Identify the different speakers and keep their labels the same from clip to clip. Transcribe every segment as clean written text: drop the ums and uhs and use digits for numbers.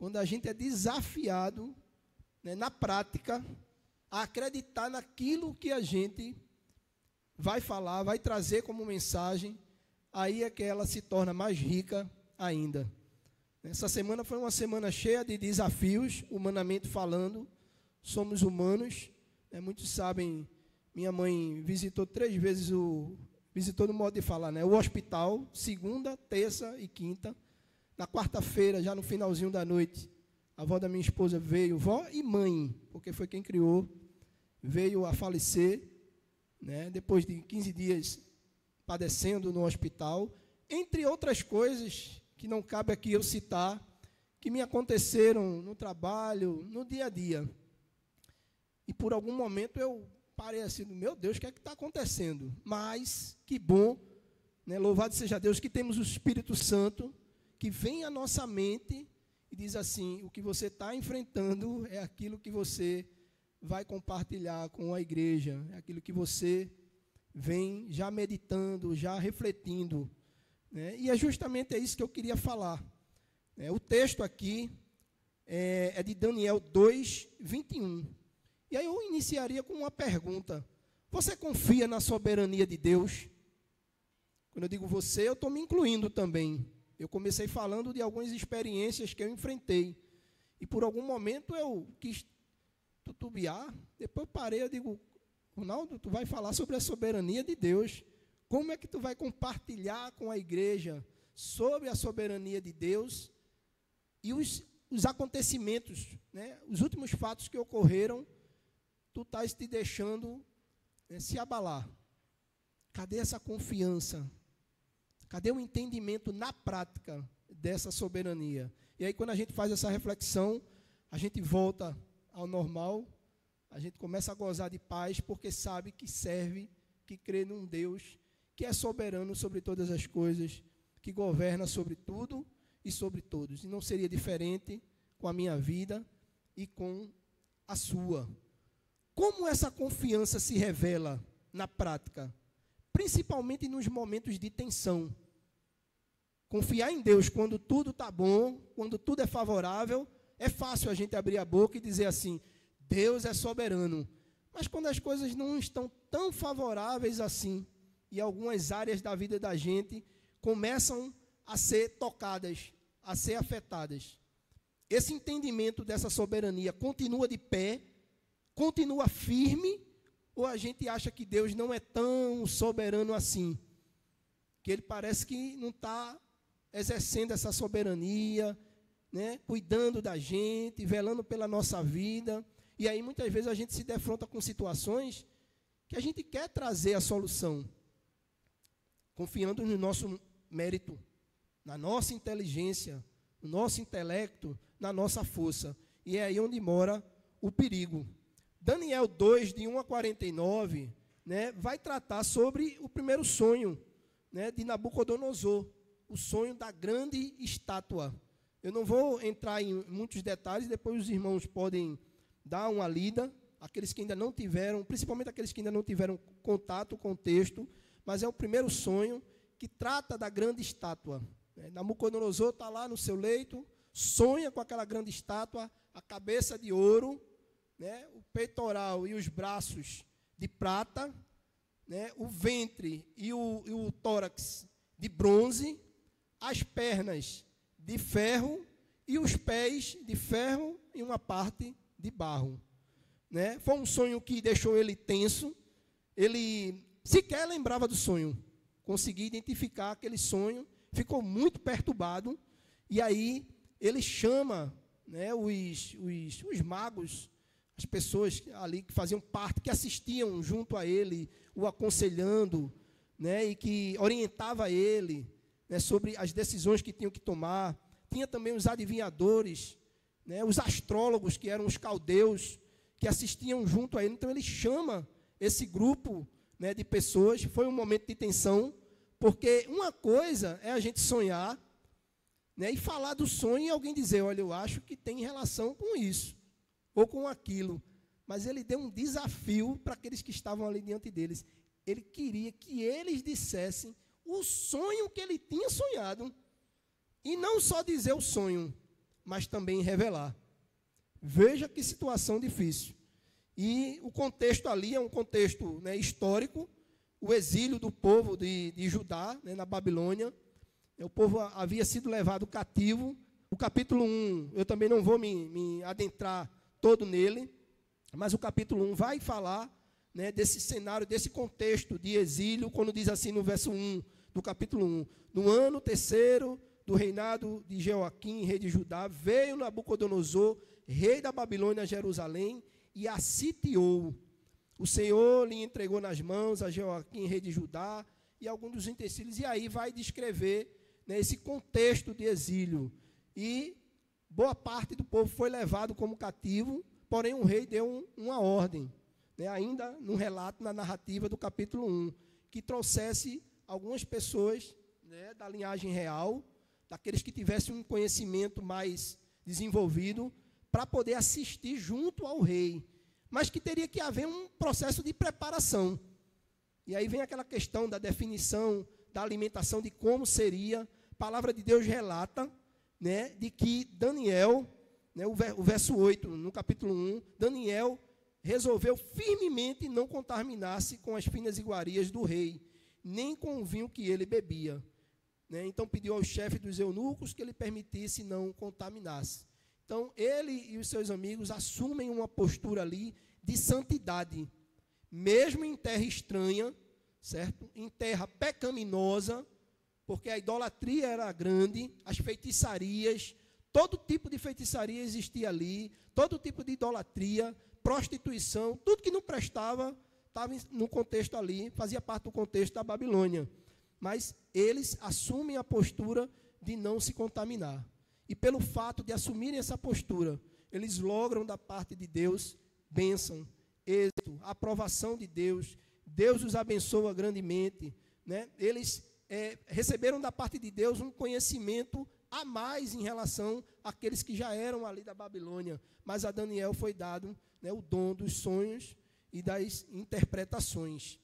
Speaker 1: quando a gente é desafiado, né, na prática, a acreditar naquilo que a gente vai falar, vai trazer como mensagem, aí é que ela se torna mais rica ainda. Essa semana foi uma semana cheia de desafios, humanamente falando, somos humanos, né? Muitos sabem, minha mãe visitou 3 vezes visitou no modo de falar, né, o hospital, segunda, terça e quinta. Na quarta-feira, já no finalzinho da noite, a avó da minha esposa veio, vó e mãe, porque foi quem criou, veio a falecer, né, depois de 15 dias padecendo no hospital, entre outras coisas que não cabe aqui eu citar, que me aconteceram no trabalho, no dia a dia. E por algum momento eu parei assim, meu Deus, o que é que está acontecendo? Mas, que bom, né, louvado seja Deus, que temos o Espírito Santo, que vem à nossa mente e diz assim, o que você está enfrentando é aquilo que você vai compartilhar com a igreja, é aquilo que você vem já meditando, já refletindo, né? E é justamente isso que eu queria falar. O texto aqui é de Daniel 2, 21. E aí eu iniciaria com uma pergunta. Você confia na soberania de Deus? Quando eu digo você, eu estou me incluindo também. Eu comecei falando de algumas experiências que eu enfrentei. E por algum momento eu quis tutubiar, depois eu parei, eu digo, Ronaldo, tu vai falar sobre a soberania de Deus. Como é que tu vai compartilhar com a igreja sobre a soberania de Deus e os acontecimentos, né, os últimos fatos que ocorreram, tu estás te deixando, né, se abalar. Cadê essa confiança? Cadê o entendimento na prática dessa soberania? E aí, quando a gente faz essa reflexão, a gente volta ao normal, a gente começa a gozar de paz, porque sabe que serve, que crê num Deus que é soberano sobre todas as coisas, que governa sobre tudo e sobre todos. E não seria diferente com a minha vida e com a sua. Como essa confiança se revela na prática? Principalmente nos momentos de tensão. Confiar em Deus quando tudo está bom, quando tudo é favorável, é fácil a gente abrir a boca e dizer assim, Deus é soberano. Mas quando as coisas não estão tão favoráveis assim, e algumas áreas da vida da gente começam a ser tocadas, a ser afetadas, esse entendimento dessa soberania continua de pé, continua firme, ou a gente acha que Deus não é tão soberano assim? Que Ele parece que não está exercendo essa soberania, né, cuidando da gente, velando pela nossa vida. E aí muitas vezes a gente se defronta com situações que a gente quer trazer a solução, confiando no nosso mérito, na nossa inteligência, no nosso intelecto, na nossa força. E é aí onde mora o perigo. Daniel 2, de 1 a 49, né, vai tratar sobre o primeiro sonho, né, de Nabucodonosor, o sonho da grande estátua. Eu não vou entrar em muitos detalhes, depois os irmãos podem dar uma lida, aqueles que ainda não tiveram, principalmente aqueles que ainda não tiveram contato com o texto, mas é o primeiro sonho que trata da grande estátua. Nabucodonosor está lá no seu leito, sonha com aquela grande estátua, a cabeça de ouro, né, o peitoral e os braços de prata, né, o ventre e o tórax de bronze, as pernas de ferro e os pés de ferro e uma parte de barro. Né? Foi um sonho que deixou ele tenso, ele sequer lembrava do sonho, conseguia identificar aquele sonho, ficou muito perturbado, e aí ele chama, né, os magos, as pessoas ali que faziam parte, que assistiam junto a ele, o aconselhando, né, e que orientava ele, né, sobre as decisões que tinham que tomar. Tinha também os adivinhadores, né, os astrólogos, que eram os caldeus, que assistiam junto a ele. Então ele chama esse grupo, né, de pessoas. Foi um momento de tensão, porque uma coisa é a gente sonhar, né, e falar do sonho e alguém dizer, olha, eu acho que tem relação com isso, ou com aquilo. Mas ele deu um desafio para aqueles que estavam ali diante deles. Ele queria que eles dissessem o sonho que ele tinha sonhado. E não só dizer o sonho, mas também revelar. Veja que situação difícil. E o contexto ali é um contexto, né, histórico, o exílio do povo de Judá, né, na Babilônia. O povo havia sido levado cativo. O capítulo 1, eu também não vou me adentrar todo nele, mas o capítulo 1 vai falar, né, desse cenário, desse contexto de exílio, quando diz assim no verso 1 do capítulo 1, no ano 3º do reinado de Jeoaquim, rei de Judá, veio Nabucodonosor, rei da Babilônia, a Jerusalém, e a sitiou. O Senhor lhe entregou nas mãos a Jeoaquim, rei de Judá, e alguns dos utensílios, e aí vai descrever, né, esse contexto de exílio. E boa parte do povo foi levado como cativo, porém o rei deu uma ordem, né, ainda no relato, na narrativa do capítulo 1, que trouxesse algumas pessoas, né, da linhagem real, daqueles que tivessem um conhecimento mais desenvolvido, para poder assistir junto ao rei, mas que teria que haver um processo de preparação. E aí vem aquela questão da definição, da alimentação, de como seria. A palavra de Deus relata, né, de que Daniel, né, o verso 8, no capítulo 1, Daniel resolveu firmemente não contaminar-se com as finas iguarias do rei, nem com o vinho que ele bebia. Né? Então pediu ao chefe dos eunucos que ele permitisse não contaminar-se. Então, ele e os seus amigos assumem uma postura ali de santidade, mesmo em terra estranha, certo? Em terra pecaminosa, porque a idolatria era grande, as feitiçarias, todo tipo de feitiçaria existia ali, todo tipo de idolatria, prostituição, tudo que não prestava estava no contexto ali, fazia parte do contexto da Babilônia. Mas eles assumem a postura de não se contaminar. E pelo fato de assumirem essa postura, eles logram da parte de Deus bênção, êxito, aprovação de Deus. Deus os abençoa grandemente. Né? Eles receberam da parte de Deus um conhecimento a mais em relação àqueles que já eram ali da Babilônia. Mas a Daniel foi dado, né, o dom dos sonhos e das interpretações.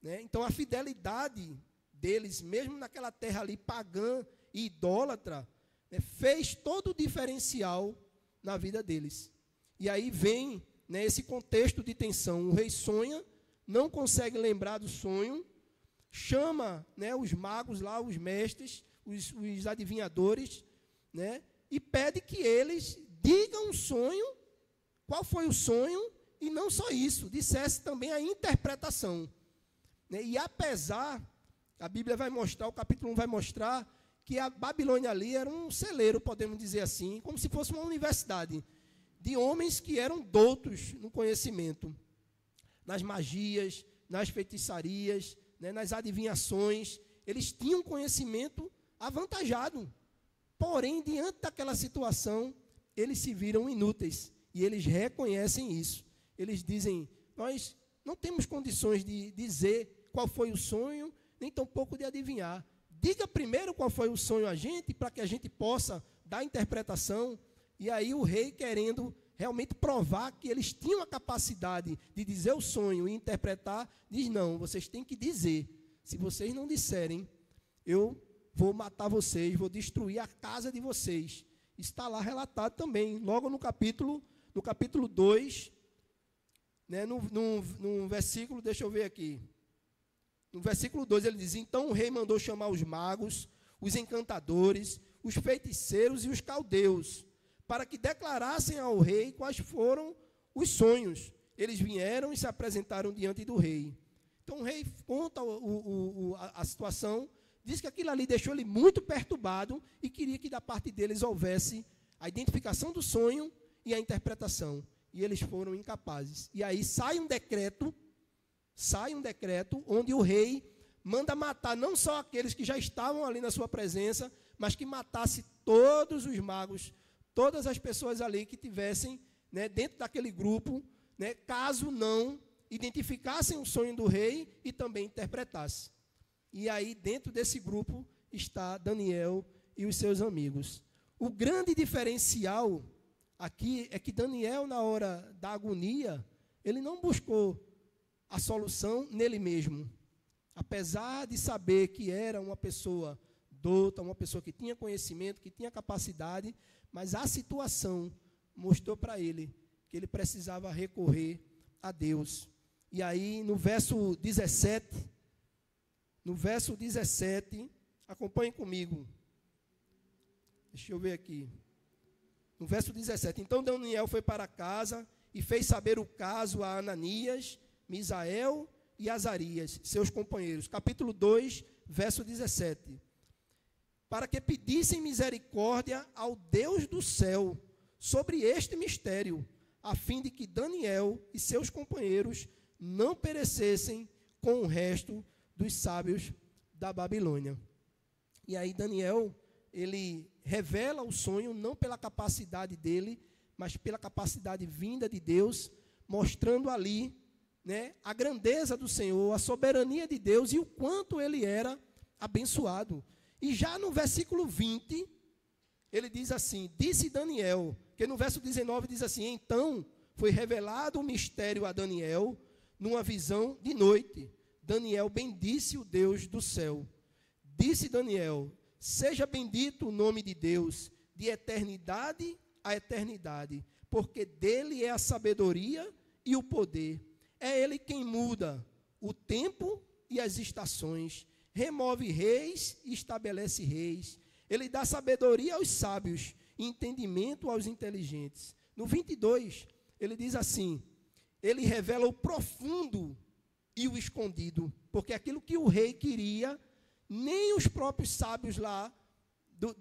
Speaker 1: Né? Então, a fidelidade deles, mesmo naquela terra ali pagã e idólatra, né, fez todo o diferencial na vida deles. E aí vem, né, esse contexto de tensão. O rei sonha, não consegue lembrar do sonho, chama, né, os magos lá, os mestres, os adivinhadores, né, e pede que eles digam o sonho, qual foi o sonho, e não só isso, dissesse também a interpretação. Né, e apesar, a Bíblia vai mostrar, o capítulo 1 vai mostrar, que a Babilônia ali era um celeiro, podemos dizer assim, como se fosse uma universidade, de homens que eram doutos no conhecimento, nas magias, nas feitiçarias, né, nas adivinhações. Eles tinham conhecimento avantajado. Porém, diante daquela situação, eles se viram inúteis. E eles reconhecem isso. Eles dizem, nós não temos condições de dizer qual foi o sonho, nem tampouco de adivinhar. Diga primeiro qual foi o sonho a gente, para que a gente possa dar interpretação. E aí o rei, querendo realmente provar que eles tinham a capacidade de dizer o sonho e interpretar, diz, não, vocês têm que dizer. Se vocês não disserem, eu vou matar vocês, vou destruir a casa de vocês. Está lá relatado também, logo no capítulo 2, né, no versículo, deixa eu ver aqui. No versículo 2 ele diz, então o rei mandou chamar os magos, os encantadores, os feiticeiros e os caldeus, para que declarassem ao rei quais foram os sonhos. Eles vieram e se apresentaram diante do rei. Então o rei conta a situação, diz que aquilo ali deixou ele muito perturbado e queria que da parte deles houvesse a identificação do sonho e a interpretação. E eles foram incapazes. E aí sai um decreto onde o rei manda matar não só aqueles que já estavam ali na sua presença, mas que matasse todos os magos, todas as pessoas ali que tivessem, né, dentro daquele grupo, né, caso não identificassem o sonho do rei e também interpretassem. E aí, dentro desse grupo, está Daniel e os seus amigos. O grande diferencial aqui é que Daniel, na hora da agonia, ele não buscou a solução nele mesmo. Apesar de saber que era uma pessoa douta, uma pessoa que tinha conhecimento, que tinha capacidade, mas a situação mostrou para ele que ele precisava recorrer a Deus. E aí, no verso 17, acompanhem comigo. Deixa eu ver aqui. No verso 17, então Daniel foi para casa e fez saber o caso a Ananias, Misael e Azarias, seus companheiros. Capítulo 2, verso 17. Para que pedissem misericórdia ao Deus do céu sobre este mistério, a fim de que Daniel e seus companheiros não perecessem com o resto dos sábios da Babilônia. E aí Daniel, ele revela o sonho não pela capacidade dele, mas pela capacidade vinda de Deus, mostrando ali, né, a grandeza do Senhor, a soberania de Deus e o quanto ele era abençoado. E já no versículo 20, ele diz assim, disse Daniel, que no verso 19 diz assim, então foi revelado o mistério a Daniel numa visão de noite. Daniel bendisse o Deus do céu. Disse Daniel, seja bendito o nome de Deus, de eternidade a eternidade, porque dele é a sabedoria e o poder. É ele quem muda o tempo e as estações, remove reis e estabelece reis. Ele dá sabedoria aos sábios e entendimento aos inteligentes. No 22, ele diz assim, ele revela o profundo e o escondido, porque aquilo que o rei queria, nem os próprios sábios lá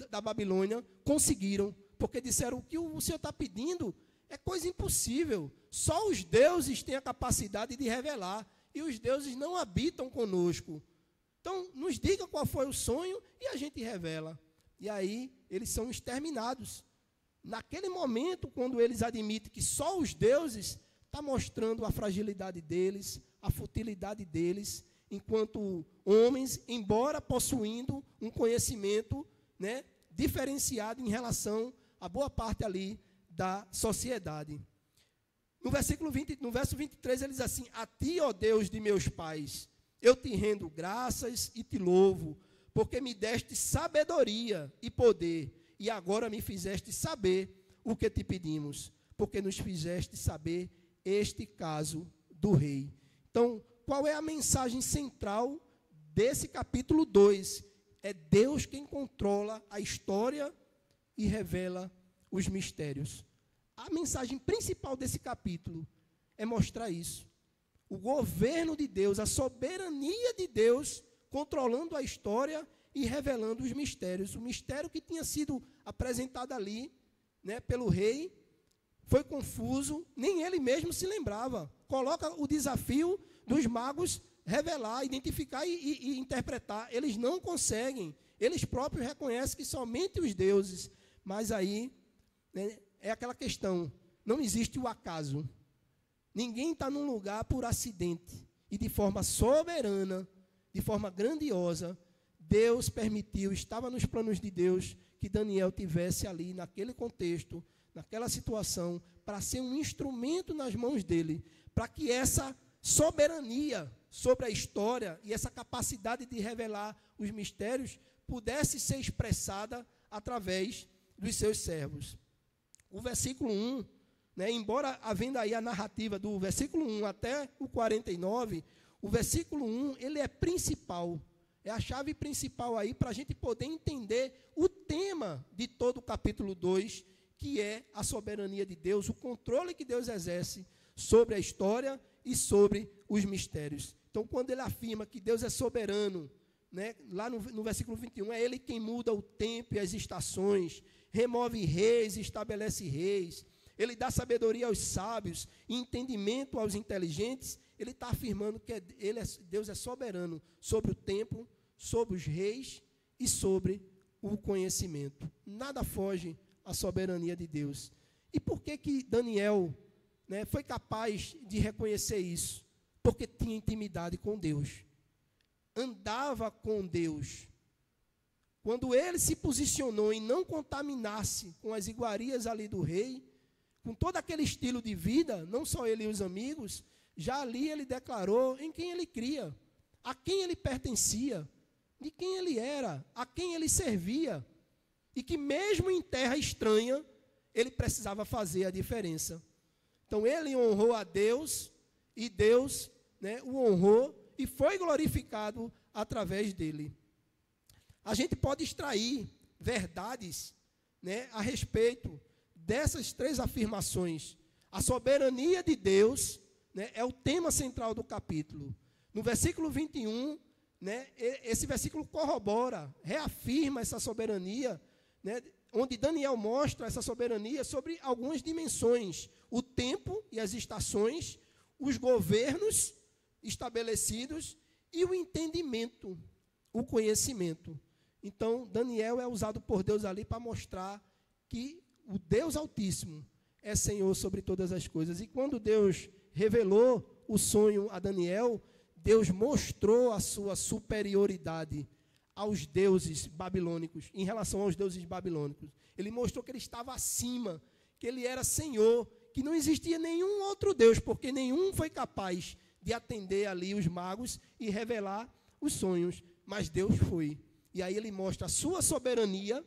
Speaker 1: da Babilônia conseguiram, porque disseram, o que o Senhor está pedindo é coisa impossível, só os deuses têm a capacidade de revelar, e os deuses não habitam conosco. Então, nos diga qual foi o sonho, e a gente revela. E aí, eles são exterminados. Naquele momento, quando eles admitem que só os deuses, está mostrando a fragilidade deles, a futilidade deles, enquanto homens, embora possuindo um conhecimento, né, diferenciado em relação a boa parte ali da sociedade. No verso 23, ele diz assim, a ti, ó Deus de meus pais, eu te rendo graças e te louvo, porque me deste sabedoria e poder, e agora me fizeste saber o que te pedimos, porque nos fizeste saber este caso do rei. Então, qual é a mensagem central desse capítulo 2? É Deus quem controla a história e revela os mistérios. A mensagem principal desse capítulo é mostrar isso. O governo de Deus, a soberania de Deus, controlando a história e revelando os mistérios. O mistério que tinha sido apresentado ali, né, pelo rei, foi confuso, nem ele mesmo se lembrava. Coloca o desafio dos magos revelar, identificar e interpretar. Eles não conseguem. Eles próprios reconhecem que somente os deuses. Mas aí, né, é aquela questão, não existe o acaso. Ninguém está num lugar por acidente. E de forma soberana, de forma grandiosa, Deus permitiu, estava nos planos de Deus, que Daniel tivesse ali, naquele contexto, naquela situação, para ser um instrumento nas mãos dele, para que essa soberania sobre a história e essa capacidade de revelar os mistérios pudesse ser expressada através dos seus servos. O versículo 1, né, embora havendo aí a narrativa do versículo 1 até o 49, o versículo 1, ele é principal, é a chave principal aí para a gente poder entender o tema de todo o capítulo 2, que é a soberania de Deus, o controle que Deus exerce sobre a história e sobre os mistérios. Então, quando ele afirma que Deus é soberano, né, lá no versículo 21, é ele quem muda o tempo e as estações, remove reis e estabelece reis, ele dá sabedoria aos sábios e entendimento aos inteligentes, ele está afirmando que Deus é soberano sobre o tempo, sobre os reis e sobre o conhecimento. Nada foge à soberania de Deus. E por que Daniel, né, foi capaz de reconhecer isso? Porque tinha intimidade com Deus. Andava com Deus. Quando ele se posicionou em não contaminar-se com as iguarias ali do rei, com todo aquele estilo de vida, não só ele e os amigos, já ali ele declarou em quem ele cria, a quem ele pertencia. de quem ele era, a quem ele servia, e que mesmo em terra estranha, ele precisava fazer a diferença. Então ele honrou a Deus, e Deus, né, o honrou, e foi glorificado através dele. A gente pode extrair verdades, né, a respeito dessas três afirmações. A soberania de Deus, né, é o tema central do capítulo. No versículo 21, né, esse versículo corrobora, reafirma essa soberania, né, onde Daniel mostra essa soberania sobre algumas dimensões: o tempo e as estações, os governos estabelecidos e o entendimento, o conhecimento. Então, Daniel é usado por Deus ali para mostrar que o Deus Altíssimo é Senhor sobre todas as coisas. E quando Deus revelou o sonho a Daniel, Deus mostrou a sua superioridade aos deuses babilônicos, em relação aos deuses babilônicos. Ele mostrou que ele estava acima, que ele era Senhor, que não existia nenhum outro Deus, porque nenhum foi capaz de atender ali os magos e revelar os sonhos, mas Deus foi. E aí ele mostra a sua soberania,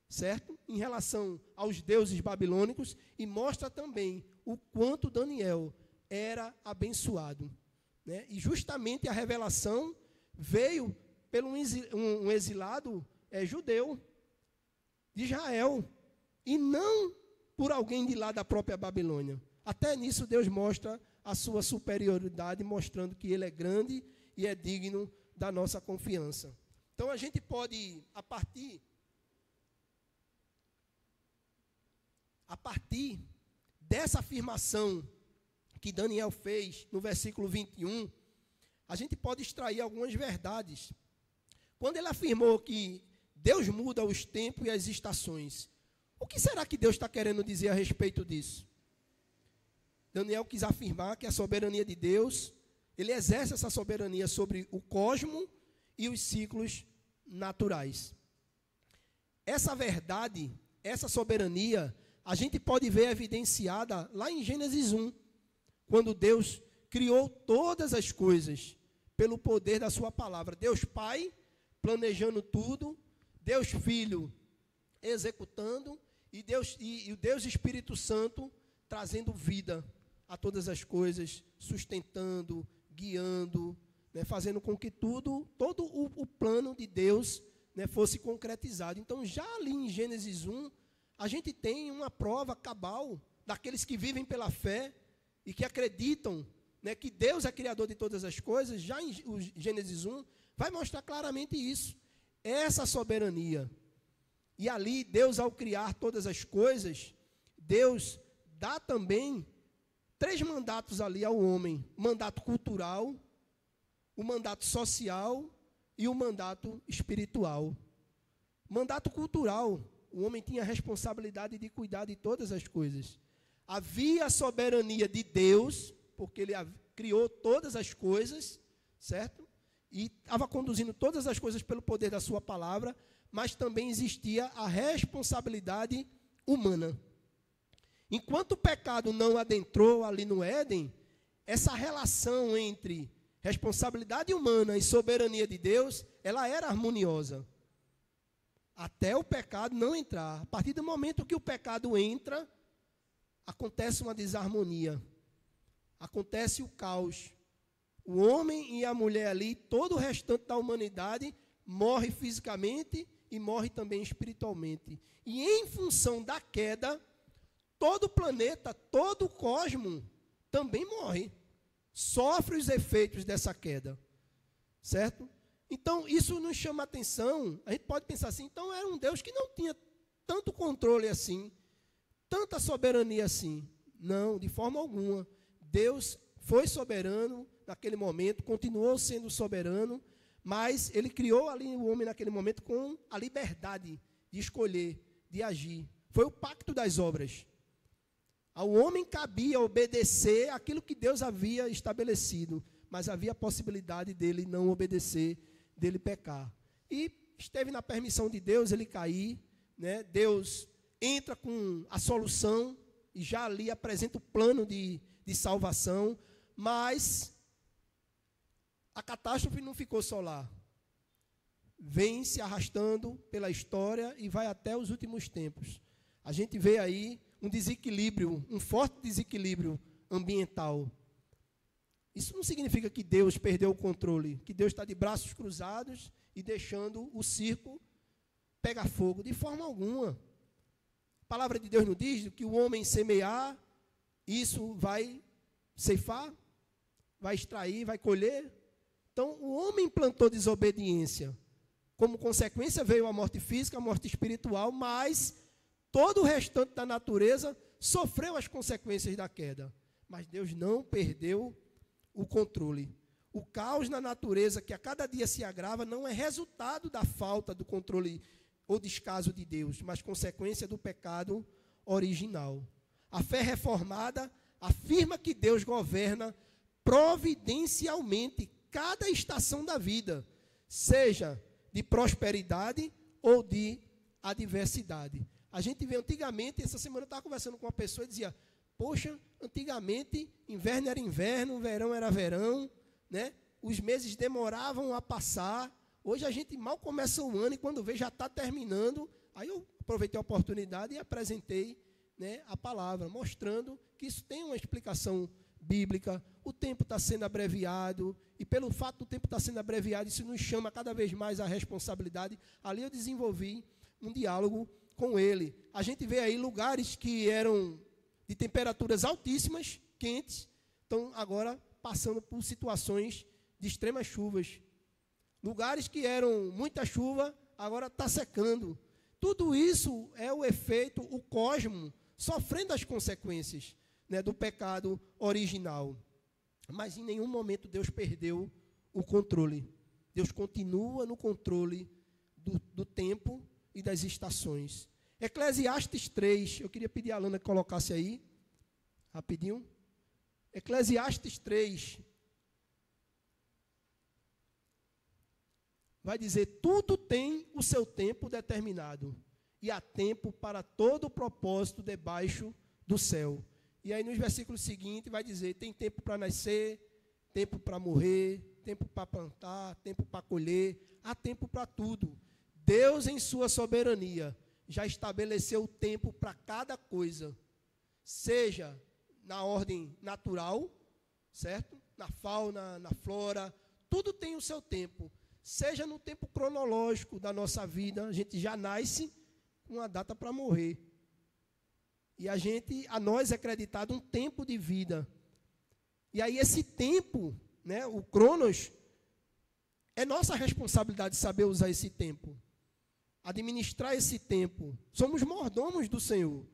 Speaker 1: certo? Em relação aos deuses babilônicos, e mostra também o quanto Daniel era abençoado, né? E justamente a revelação veio pelo um exilado judeu de Israel, e não por alguém de lá da própria Babilônia. Até nisso Deus mostra a sua superioridade, mostrando que ele é grande e é digno da nossa confiança. Então a gente pode, a partir dessa afirmação que Daniel fez no versículo 21, a gente pode extrair algumas verdades. Quando ele afirmou que Deus muda os tempos e as estações, o que será que Deus está querendo dizer a respeito disso? Daniel quis afirmar que a soberania de Deus, ele exerce essa soberania sobre o cosmos e os ciclos naturais. Essa verdade, essa soberania, a gente pode ver evidenciada lá em Gênesis 1, quando Deus criou todas as coisas pelo poder da sua palavra. Deus Pai planejando tudo, Deus Filho executando, e o Deus Espírito Santo trazendo vida a todas as coisas, sustentando, guiando, né, fazendo com que todo o plano de Deus, né, fosse concretizado. Então, já ali em Gênesis 1, a gente tem uma prova cabal daqueles que vivem pela fé e que acreditam, né, que Deus é criador de todas as coisas. Já em Gênesis 1 vai mostrar claramente isso, essa soberania. E ali, Deus, ao criar todas as coisas, Deus dá também 3 mandatos ali ao homem: o mandato cultural, o mandato social e o mandato espiritual. Mandato cultural: o homem tinha a responsabilidade de cuidar de todas as coisas. Havia a soberania de Deus, porque ele criou todas as coisas, certo? E estava conduzindo todas as coisas pelo poder da sua palavra, mas também existia a responsabilidade humana. Enquanto o pecado não adentrou ali no Éden, essa relação entre responsabilidade humana e soberania de Deus, ela era harmoniosa. Até o pecado não entrar. A partir do momento que o pecado entra, acontece uma desarmonia. Acontece o caos. O homem e a mulher ali, todo o restante da humanidade, morre fisicamente e morre também espiritualmente. E em função da queda, todo o planeta, todo o cosmos também morre. Sofre os efeitos dessa queda. Certo? Então, isso nos chama a atenção. A gente pode pensar assim, então era um Deus que não tinha tanto controle assim, tanta soberania assim. Não, de forma alguma. Deus foi soberano naquele momento, continuou sendo soberano, mas ele criou ali o homem naquele momento com a liberdade de escolher, de agir. Foi o pacto das obras. Ao homem cabia obedecer aquilo que Deus havia estabelecido, mas havia a possibilidade dele não obedecer, dele pecar. E esteve na permissão de Deus ele cair, né? Deus entra com a solução e já ali apresenta o plano de salvação, mas a catástrofe não ficou só lá. vem se arrastando pela história e vai até os últimos tempos. A gente vê aí um desequilíbrio, um forte desequilíbrio ambiental. Isso não significa que Deus perdeu o controle, que Deus está de braços cruzados e deixando o circo pegar fogo, de forma alguma. A palavra de Deus nos diz que o homem semear, isso vai ceifar, vai extrair, vai colher. Então, o homem plantou desobediência. Como consequência veio a morte física, a morte espiritual, mas todo o restante da natureza sofreu as consequências da queda. Mas Deus não perdeu o controle. O caos na natureza, que a cada dia se agrava, não é resultado da falta do controle ou descaso de Deus, mas consequência do pecado original. A fé reformada afirma que Deus governa providencialmente cada estação da vida, seja de prosperidade ou de adversidade. A gente vê antigamente, essa semana eu estava conversando com uma pessoa e dizia, poxa, antigamente inverno era inverno, verão era verão, né? Os meses demoravam a passar. Hoje a gente mal começa o ano e quando vê já está terminando. Aí eu aproveitei a oportunidade e apresentei, né, a palavra, mostrando que isso tem uma explicação bíblica. O tempo está sendo abreviado e pelo fato do tempo estar sendo abreviado, isso nos chama cada vez mais à responsabilidade. Ali eu desenvolvi um diálogo com ele. A gente vê aí lugares que eram de temperaturas altíssimas, quentes, estão agora passando por situações de extremas chuvas. Lugares que eram muita chuva, agora está secando. Tudo isso é o efeito, o cosmo, sofrendo as consequências, né, do pecado original. Mas em nenhum momento Deus perdeu o controle. Deus continua no controle do tempo e das estações. Eclesiastes 3, eu queria pedir a Alana que colocasse aí, rapidinho. Eclesiastes 3, vai dizer, tudo tem o seu tempo determinado, e há tempo para todo o propósito debaixo do céu. E aí nos versículos seguintes vai dizer, tem tempo para nascer, tempo para morrer, tempo para plantar, tempo para colher, há tempo para tudo. Deus, em sua soberania, já estabeleceu o tempo para cada coisa, seja na ordem natural, certo? Na fauna, na flora, tudo tem o seu tempo. Seja no tempo cronológico da nossa vida, a gente já nasce com uma data para morrer. E a nós é acreditado um tempo de vida. E aí esse tempo, né, o cronos, é nossa responsabilidade saber usar esse tempo. Administrar esse tempo. Somos mordomos do Senhor.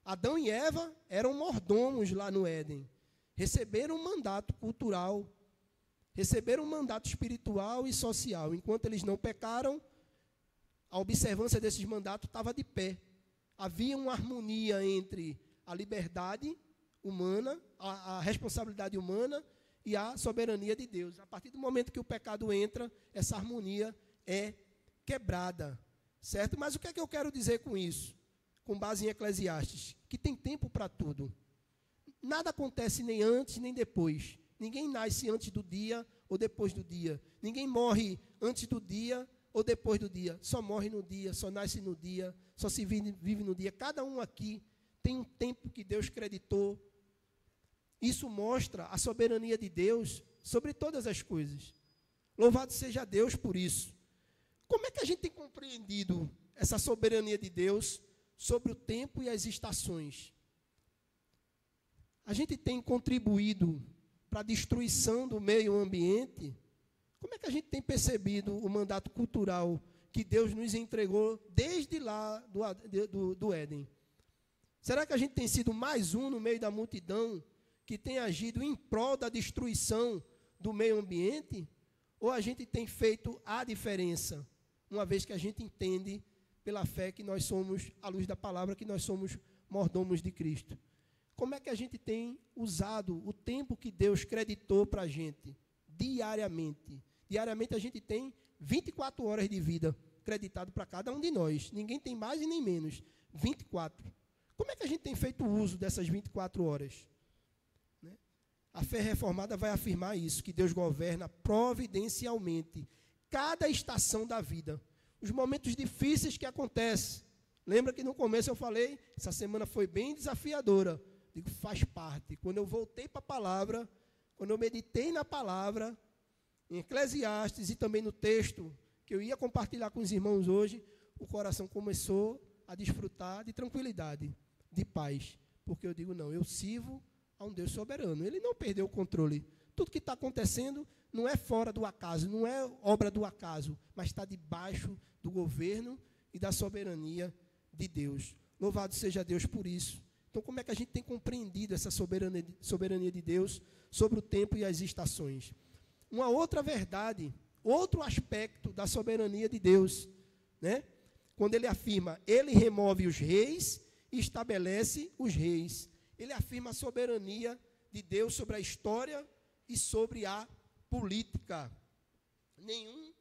Speaker 1: Adão e Eva eram mordomos lá no Éden. Receberam um mandato cultural, receberam um mandato espiritual e social. Enquanto eles não pecaram, a observância desses mandatos estava de pé. Havia uma harmonia entre a liberdade humana, a responsabilidade humana e a soberania de Deus. A partir do momento que o pecado entra, essa harmonia é quebrada. Certo? Mas o que é que eu quero dizer com isso? Com base em Eclesiastes, que tem tempo para tudo. Nada acontece nem antes nem depois. Ninguém nasce antes do dia ou depois do dia. Ninguém morre antes do dia ou depois do dia. Só morre no dia, só nasce no dia, só se vive no dia. Cada um aqui tem um tempo que Deus creditou. Isso mostra a soberania de Deus sobre todas as coisas. Louvado seja Deus por isso. Como é que a gente tem compreendido essa soberania de Deus sobre o tempo e as estações? A gente tem contribuído para a destruição do meio ambiente? Como é que a gente tem percebido o mandato cultural que Deus nos entregou desde lá do Éden? Será que a gente tem sido mais um no meio da multidão que tem agido em prol da destruição do meio ambiente? Ou a gente tem feito a diferença? Uma vez que a gente entende pela fé que nós somos, à luz da palavra, que nós somos mordomos de Cristo. Como é que a gente tem usado o tempo que Deus creditou para a gente? Diariamente. Diariamente a gente tem 24 horas de vida creditado para cada um de nós. Ninguém tem mais e nem menos. 24. Como é que a gente tem feito uso dessas 24 horas? A fé reformada vai afirmar isso, que Deus governa providencialmente cada estação da vida. Os momentos difíceis que acontecem. Lembra que no começo eu falei, essa semana foi bem desafiadora. Digo, faz parte. Quando eu voltei para a palavra, quando eu meditei na palavra, em Eclesiastes e também no texto que eu ia compartilhar com os irmãos hoje, o coração começou a desfrutar de tranquilidade, de paz. Porque eu digo, não, eu sirvo a um Deus soberano. Ele não perdeu o controle. Tudo que está acontecendo não é fora do acaso, não é obra do acaso, mas está debaixo do governo e da soberania de Deus. Louvado seja Deus por isso. Então, como é que a gente tem compreendido essa soberania de Deus sobre o tempo e as estações? Uma outra verdade, outro aspecto da soberania de Deus, né? Quando ele afirma, ele remove os reis e estabelece os reis. Ele afirma a soberania de Deus sobre a história e sobre a política. Nenhum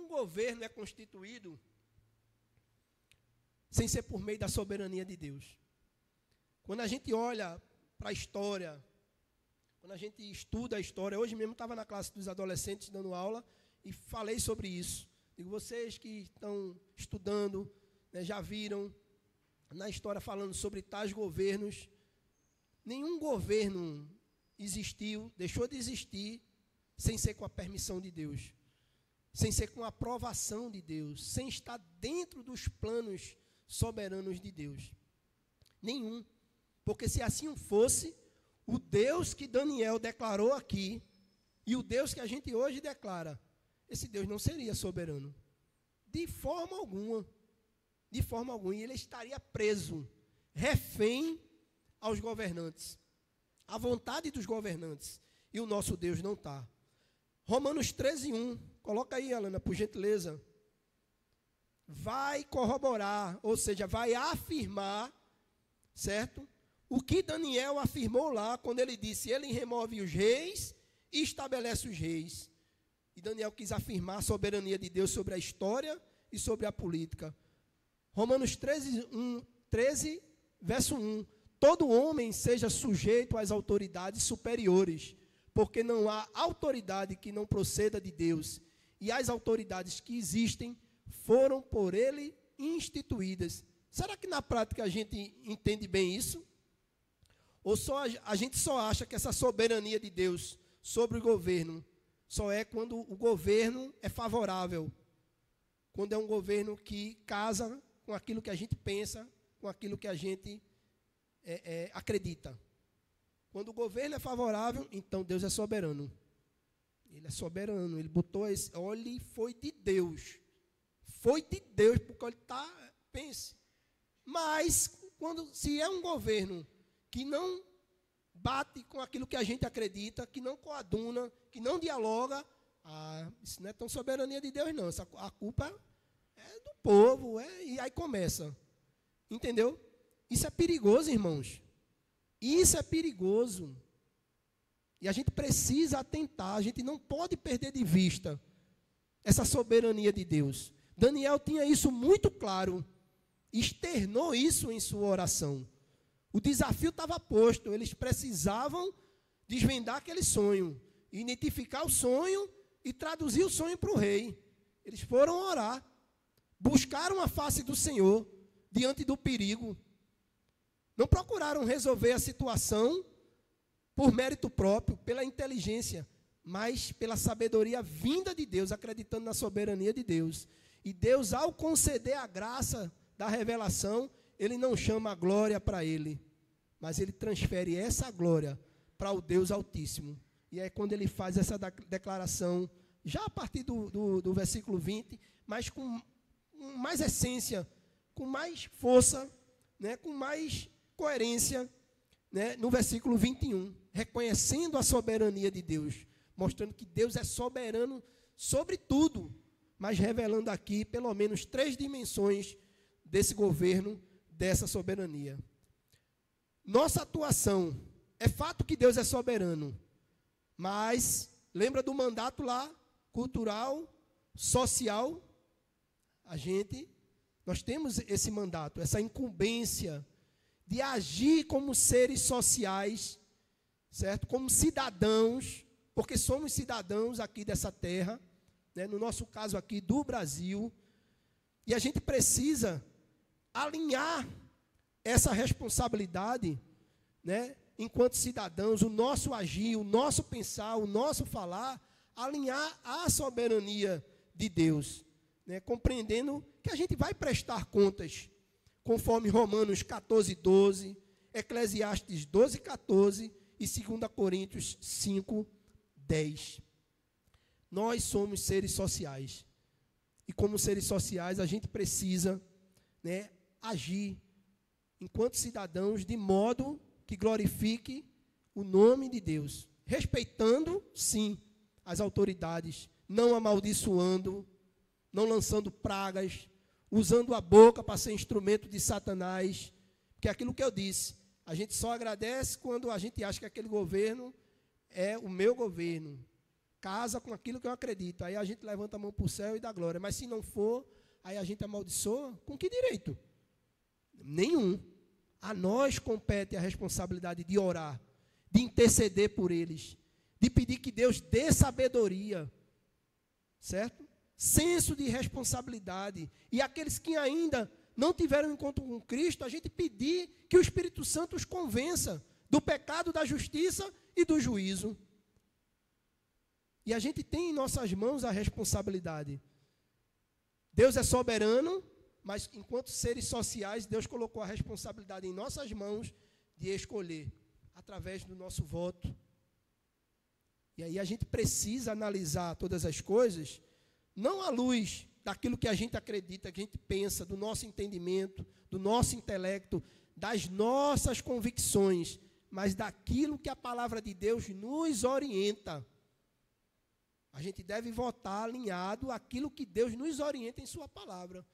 Speaker 1: governo é constituído sem ser por meio da soberania de Deus. Quando a gente olha para a história, quando a gente estuda a história, hoje mesmo estava na classe dos adolescentes dando aula e falei sobre isso. Digo, vocês que estão estudando, né, já viram na história falando sobre tais governos. Nenhum governo existiu, deixou de existir, sem ser com a permissão de Deus, sem ser com a aprovação de Deus, sem estar dentro dos planos soberanos de Deus. Nenhum. Porque se assim fosse, o Deus que Daniel declarou aqui, e o Deus que a gente hoje declara, esse Deus não seria soberano. De forma alguma. De forma alguma. E ele estaria preso, refém aos governantes. A vontade dos governantes. E o nosso Deus não está. Romanos 13:1. Coloca aí, Alana, por gentileza. Vai corroborar, ou seja, vai afirmar, certo? O que Daniel afirmou lá, quando ele disse, ele remove os reis e estabelece os reis. E Daniel quis afirmar a soberania de Deus sobre a história e sobre a política. Romanos 13, verso 1. Todo homem seja sujeito às autoridades superiores, porque não há autoridade que não proceda de Deus. E as autoridades que existem foram por ele instituídas. Será que na prática a gente entende bem isso? Ou a gente só acha que essa soberania de Deus sobre o governo só é quando o governo é favorável, quando é um governo que casa com aquilo que a gente pensa, com aquilo que a gente acredita. Quando o governo é favorável, então Deus é soberano. Ele é soberano, ele botou esse, olha, foi de Deus. Foi de Deus, porque ele está, pense. Mas, se é um governo que não bate com aquilo que a gente acredita, que não coaduna, que não dialoga, isso não é tão soberania de Deus, não. A culpa é do povo, e aí começa. Entendeu? Isso é perigoso, irmãos. Isso é perigoso. E a gente precisa atentar, a gente não pode perder de vista essa soberania de Deus. Daniel tinha isso muito claro, externou isso em sua oração. O desafio estava posto, eles precisavam desvendar aquele sonho, identificar o sonho e traduzir o sonho para o rei. Eles foram orar, buscaram a face do Senhor diante do perigo. Não procuraram resolver a situação por mérito próprio, pela inteligência, mas pela sabedoria vinda de Deus, acreditando na soberania de Deus. E Deus, ao conceder a graça da revelação, ele não chama a glória para ele, mas ele transfere essa glória para o Deus Altíssimo. E é quando ele faz essa declaração, já a partir do versículo 20, mas com mais essência, com mais força, né, com mais coerência, né, no versículo 21, reconhecendo a soberania de Deus, mostrando que Deus é soberano sobre tudo, mas revelando aqui pelo menos 3 dimensões desse governo, dessa soberania. Nossa atuação, é fato que Deus é soberano, mas lembra do mandato lá, cultural, social? Nós temos esse mandato, essa incumbência de agir como seres sociais, certo? Como cidadãos, porque somos cidadãos aqui dessa terra, né, no nosso caso aqui do Brasil, e a gente precisa alinhar essa responsabilidade, né, enquanto cidadãos, o nosso agir, o nosso pensar, o nosso falar, alinhar à soberania de Deus, né, compreendendo que a gente vai prestar contas, conforme Romanos 14:12, Eclesiastes 12:14 e 2 Coríntios 5:10. Nós somos seres sociais. E como seres sociais, a gente precisa, né, agir enquanto cidadãos de modo que glorifique o nome de Deus, respeitando, sim, as autoridades, não amaldiçoando, não lançando pragas, usando a boca para ser instrumento de Satanás, que é aquilo que eu disse, a gente só agradece quando a gente acha que aquele governo é o meu governo, casa com aquilo que eu acredito, aí a gente levanta a mão para o céu e dá glória, mas se não for, aí a gente amaldiçoa, com que direito? Nenhum. A nós compete a responsabilidade de orar, de interceder por eles, de pedir que Deus dê sabedoria, certo? Senso de responsabilidade. E aqueles que ainda não tiveram encontro com Cristo, a gente pedir que o Espírito Santo os convença do pecado, da justiça e do juízo. E a gente tem em nossas mãos a responsabilidade. Deus é soberano, mas enquanto seres sociais, Deus colocou a responsabilidade em nossas mãos de escolher, através do nosso voto. E aí a gente precisa analisar todas as coisas, não à luz daquilo que a gente acredita, que a gente pensa, do nosso entendimento, do nosso intelecto, das nossas convicções, mas daquilo que a palavra de Deus nos orienta. A gente deve votar alinhado àquilo que Deus nos orienta em sua palavra.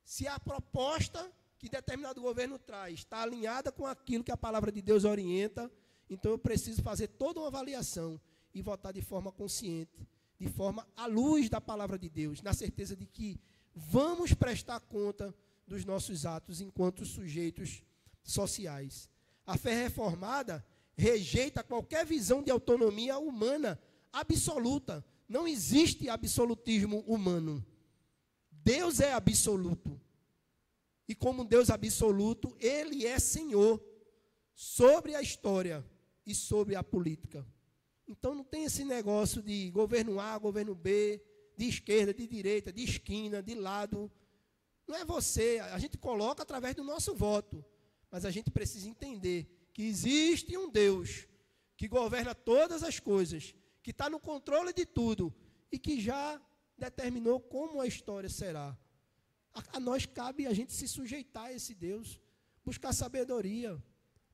Speaker 1: Se a proposta que determinado governo traz está alinhada com aquilo que a palavra de Deus orienta, então eu preciso fazer toda uma avaliação e votar de forma consciente, de forma à luz da palavra de Deus, na certeza de que vamos prestar conta dos nossos atos enquanto sujeitos sociais. A fé reformada rejeita qualquer visão de autonomia humana absoluta. Não existe absolutismo humano. Deus é absoluto. E como Deus absoluto, Ele é Senhor sobre a história e sobre a política. Então não tem esse negócio de governo A, governo B, de esquerda, de direita, de esquina, de lado. Não é você, a gente coloca através do nosso voto. Mas a gente precisa entender que existe um Deus que governa todas as coisas, que está no controle de tudo e que já determinou como a história será. A nós cabe a gente se sujeitar a esse Deus, buscar sabedoria,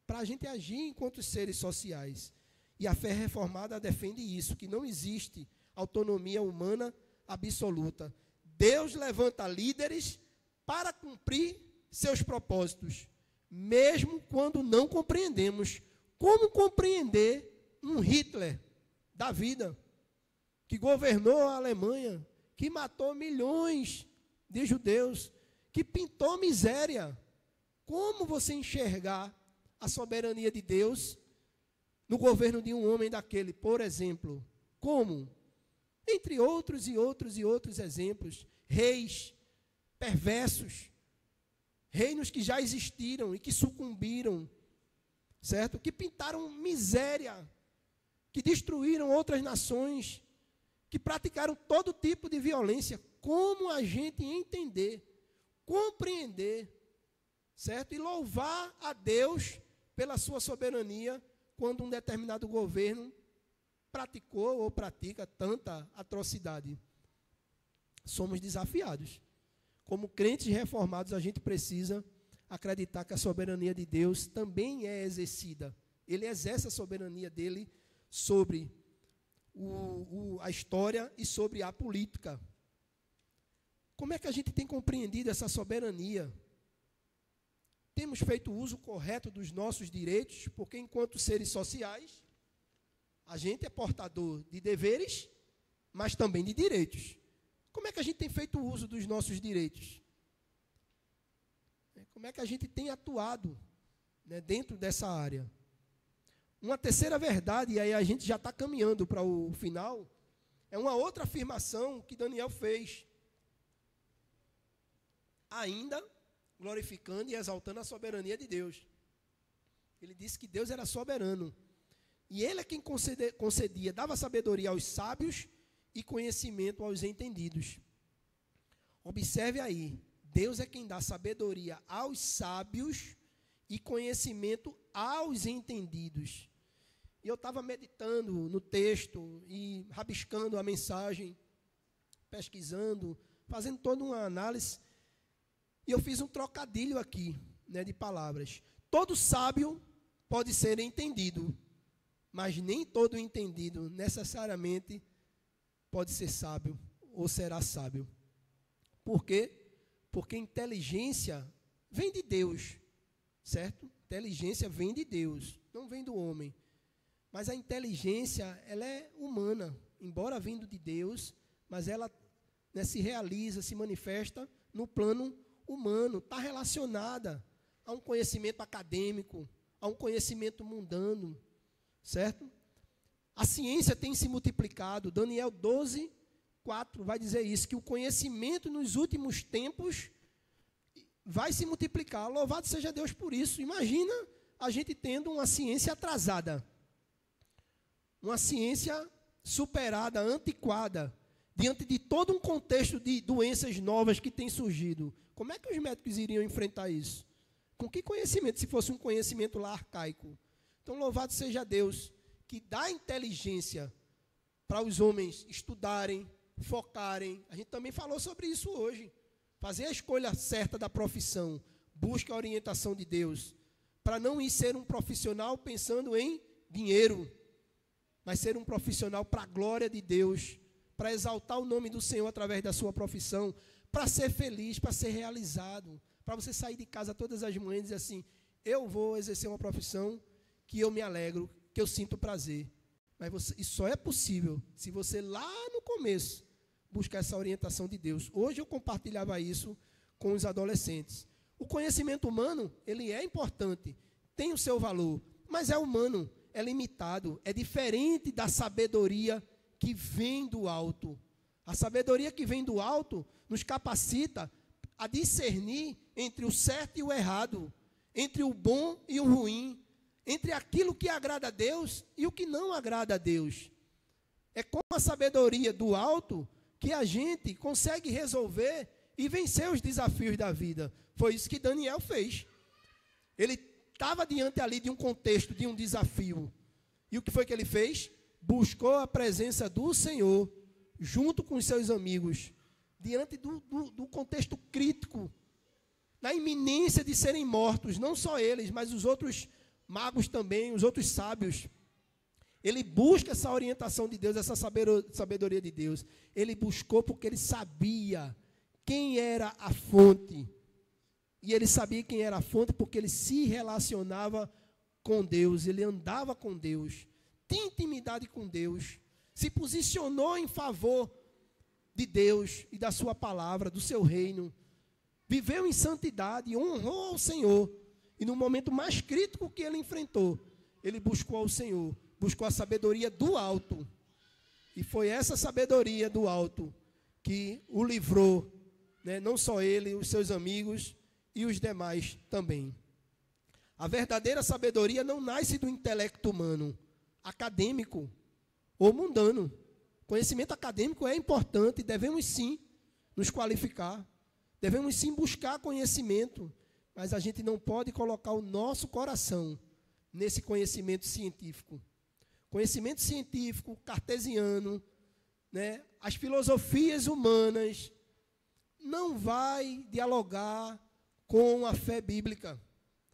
Speaker 1: para a gente agir enquanto seres sociais. E a fé reformada defende isso, que não existe autonomia humana absoluta. Deus levanta líderes para cumprir seus propósitos, mesmo quando não compreendemos. Como compreender um Hitler da vida, que governou a Alemanha, que matou milhões de judeus, que pintou miséria? Como você enxergar a soberania de Deus no governo de um homem daquele, por exemplo? Como? Entre outros e outros e outros exemplos. Reis perversos, reinos que já existiram e que sucumbiram, certo? Que pintaram miséria, que destruíram outras nações, que praticaram todo tipo de violência. Como a gente entender, compreender, certo? E louvar a Deus pela sua soberania quando um determinado governo praticou ou pratica tanta atrocidade. Somos desafiados. Como crentes reformados, a gente precisa acreditar que a soberania de Deus também é exercida. Ele exerce a soberania dele sobre a história e sobre a política. Como é que a gente tem compreendido essa soberania? Temos feito uso correto dos nossos direitos, porque enquanto seres sociais, a gente é portador de deveres, mas também de direitos. Como é que a gente tem feito uso dos nossos direitos? Como é que a gente tem atuado, né, dentro dessa área? Uma terceira verdade, e aí a gente já está caminhando para o final, é uma outra afirmação que Daniel fez. Ainda glorificando e exaltando a soberania de Deus. Ele disse que Deus era soberano. E ele é quem concedia, dava sabedoria aos sábios e conhecimento aos entendidos. Observe aí, Deus é quem dá sabedoria aos sábios e conhecimento aos entendidos. E eu estava meditando no texto e rabiscando a mensagem, pesquisando, fazendo toda uma análise. E eu fiz um trocadilho aqui, né, de palavras. Todo sábio pode ser entendido, mas nem todo entendido necessariamente pode ser sábio ou será sábio. Por quê? Porque inteligência vem de Deus, certo? Inteligência vem de Deus, não vem do homem. Mas a inteligência, ela é humana, embora vindo de Deus, mas ela, né, se realiza, se manifesta no plano humano, está relacionada a um conhecimento acadêmico, a um conhecimento mundano, certo? A ciência tem se multiplicado. Daniel 12:4 vai dizer isso, que o conhecimento nos últimos tempos vai se multiplicar. Louvado seja Deus por isso. Imagina a gente tendo uma ciência atrasada, uma ciência superada, antiquada, diante de todo um contexto de doenças novas que tem surgido. Como é que os médicos iriam enfrentar isso? Com que conhecimento, se fosse um conhecimento lá arcaico? Então, louvado seja Deus, que dá inteligência para os homens estudarem, focarem. A gente também falou sobre isso hoje. Fazer a escolha certa da profissão, busca a orientação de Deus, para não ir ser um profissional pensando em dinheiro, mas ser um profissional para a glória de Deus, para exaltar o nome do Senhor através da sua profissão, para ser feliz, para ser realizado, para você sair de casa todas as manhãs e dizer assim, eu vou exercer uma profissão que eu me alegro, que eu sinto prazer. Mas isso só é possível se você lá no começo buscar essa orientação de Deus. Hoje eu compartilhava isso com os adolescentes. O conhecimento humano, ele é importante, tem o seu valor, mas é humano, é limitado, é diferente da sabedoria que vem do alto. A sabedoria que vem do alto nos capacita a discernir entre o certo e o errado, entre o bom e o ruim, entre aquilo que agrada a Deus e o que não agrada a Deus. É com a sabedoria do alto que a gente consegue resolver e vencer os desafios da vida. Foi isso que Daniel fez. Ele estava diante ali de um contexto, de um desafio. E o que foi que ele fez? Buscou a presença do Senhor, junto com os seus amigos, diante do contexto crítico, na iminência de serem mortos, não só eles, mas os outros magos também, os outros sábios. Ele busca essa orientação de Deus, essa sabedoria de Deus. Ele buscou porque ele sabia quem era a fonte. E ele sabia quem era a fonte porque ele se relacionava com Deus, ele andava com Deus, tinha intimidade com Deus, se posicionou em favor de Deus e da sua palavra, do seu reino, viveu em santidade, honrou ao Senhor, e no momento mais crítico que ele enfrentou, ele buscou ao Senhor, buscou a sabedoria do alto, e foi essa sabedoria do alto que o livrou, né, não só ele, os seus amigos e os demais também. A verdadeira sabedoria não nasce do intelecto humano, acadêmico ou mundano. Conhecimento acadêmico é importante, devemos sim nos qualificar, devemos sim buscar conhecimento, mas a gente não pode colocar o nosso coração nesse conhecimento científico. Conhecimento científico, cartesiano, né, as filosofias humanas, não vai dialogar com a fé bíblica,